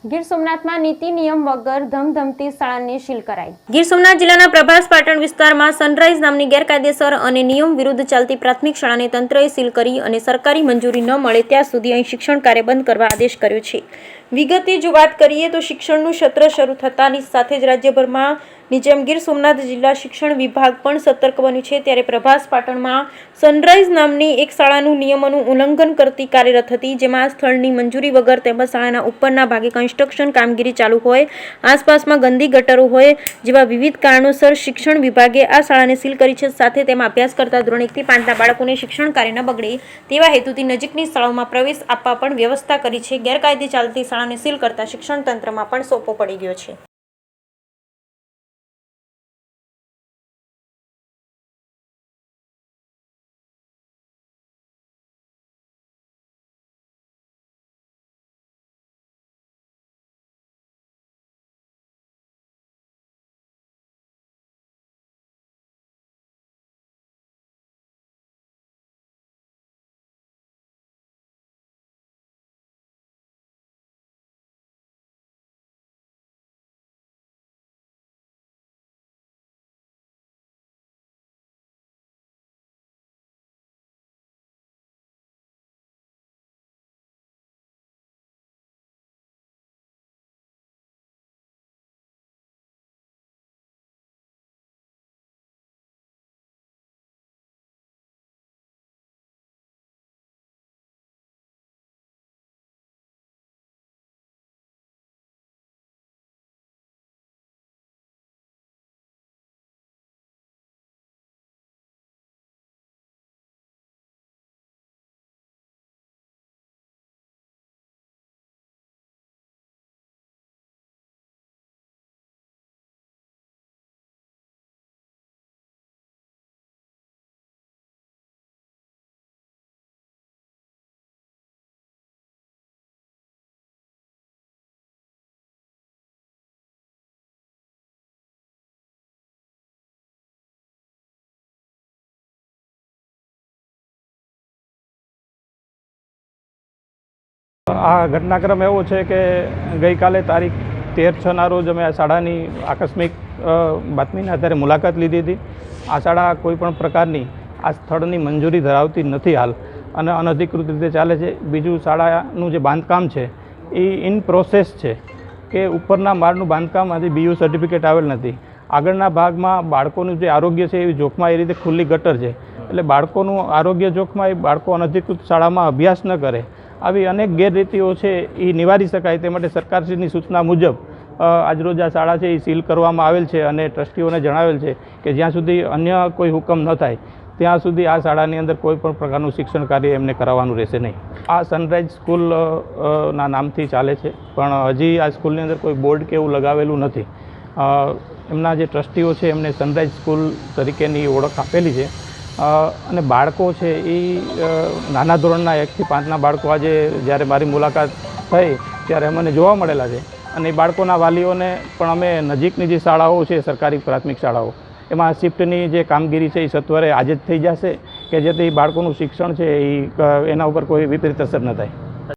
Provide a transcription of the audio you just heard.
ગીર સોમનાથમાં નીતિ નિયમ વગર ધમધમતી શાળાને સીલ કરાઈ। ગીર સોમનાથ જિલ્લાના પ્રભાસ પાટણ વિસ્તારમાં સનરાઈઝ નામની ગેરકાયદેસર અને નિયમ વિરુદ્ધ ચાલતી પ્રાથમિક શાળાને તંત્રએ સીલ કરી અને સરકારી મંજૂરી ન મળે ત્યાં સુધી અહીં શિક્ષણ કાર્ય બંધ કરવા આદેશ કર્યો છે। વિગતે જો વાત કરીએ તો શિક્ષણનું સત્ર શરૂ થતાની સાથે જ રાજ્યભરમાં ની જેમ ગીર સોમનાથ જિલ્લા શિક્ષણ વિભાગ પણ સતર્ક બન્યું છે। ત્યારે પ્રભાસ પાટણમાં સનરાઈઝ નામની એક શાળાનું નિયમોનું ઉલ્લંઘન કરતી કાર્યરત હતી, જેમાં સ્થળની મંજૂરી વગર તેમજ શાળાના ઉપરના ભાગે કન્સ્ટ્રક્શન કામગીરી ચાલુ હોય, આસપાસમાં ગંદી ગટરો હોય જેવા વિવિધ કારણોસર શિક્ષણ વિભાગે આ શાળાને સીલ કરી છે। સાથે તેમાં અભ્યાસ કરતા ધોરણ 1 થી 5ના બાળકોને શિક્ષણ કાર્ય ન બગડે તેવા હેતુથી નજીકની શાળાઓમાં પ્રવેશ આપવા પણ વ્યવસ્થા કરી છે। ગેરકાયદે ચાલતી શાળાને સીલ કરતા શિક્ષણ તંત્રમાં પણ સોપો પડી ગયો છે। આ ઘટનાક્રમ એવો છે કે ગઈકાલે તારીખ 13/6ના રોજ અમે આ શાળાની આકસ્મિક બાતમીના આધારે મુલાકાત લીધી હતી। આ શાળા કોઈપણ પ્રકારની આ સ્થળની મંજૂરી ધરાવતી નથી હાલ અને અનધિકૃત રીતે ચાલે છે। બીજું, શાળાનું જે બાંધકામ છે એ ઇન પ્રોસેસ છે કે ઉપરના માળનું બાંધકામ હજી BU સર્ટિફિકેટ આવેલ નથી। આગળના ભાગમાં બાળકોનું જે આરોગ્ય છે એ જોખમાં એ રીતે ખુલ્લી ગટર છે, એટલે બાળકોનું આરોગ્ય જોખમાં એ બાળકો અનધિકૃત શાળામાં અભ્યાસ ન કરે આવી અનેક ગેરરીતિઓ છે એ નિવારી શકાય તે માટે સરકારશ્રીની સૂચના મુજબ આજરોજ આ શાળા છે એ સીલ કરવામાં આવેલ છે અને ટ્રસ્ટીઓને જણાવેલ છે કે જ્યાં સુધી અન્ય કોઈ હુકમ ન થાય ત્યાં સુધી આ શાળાની અંદર કોઈ પણ પ્રકારનું શિક્ષણ કાર્ય એમને કરાવવાનું રહેશે નહીં। આ સનરાઈઝ સ્કૂલ ના નામથી ચાલે છે, પણ હજી આ સ્કૂલની અંદર કોઈ બોર્ડ કે એવું લગાવેલું નથી। એમના જે ટ્રસ્ટીઓ છે એમને સનરાઈઝ સ્કૂલ તરીકેની ઓળખ આપેલી છે અને બાળકો છે એ નાના ધોરણના 1 થી 5ના બાળકો આજે જ્યારે મારી મુલાકાત થઈ ત્યારે મને જોવા મળેલા છે અને એ બાળકોના વાલીઓને પણ અમે નજીકની જે શાળાઓ છે સરકારી પ્રાથમિક શાળાઓ એમાં શિફ્ટની જે કામગીરી છે એ સત્વરે આજે જ થઈ જશે કે જેથી બાળકોનું શિક્ષણ છે એ એના ઉપર કોઈ વિપરીત અસર ન થાય।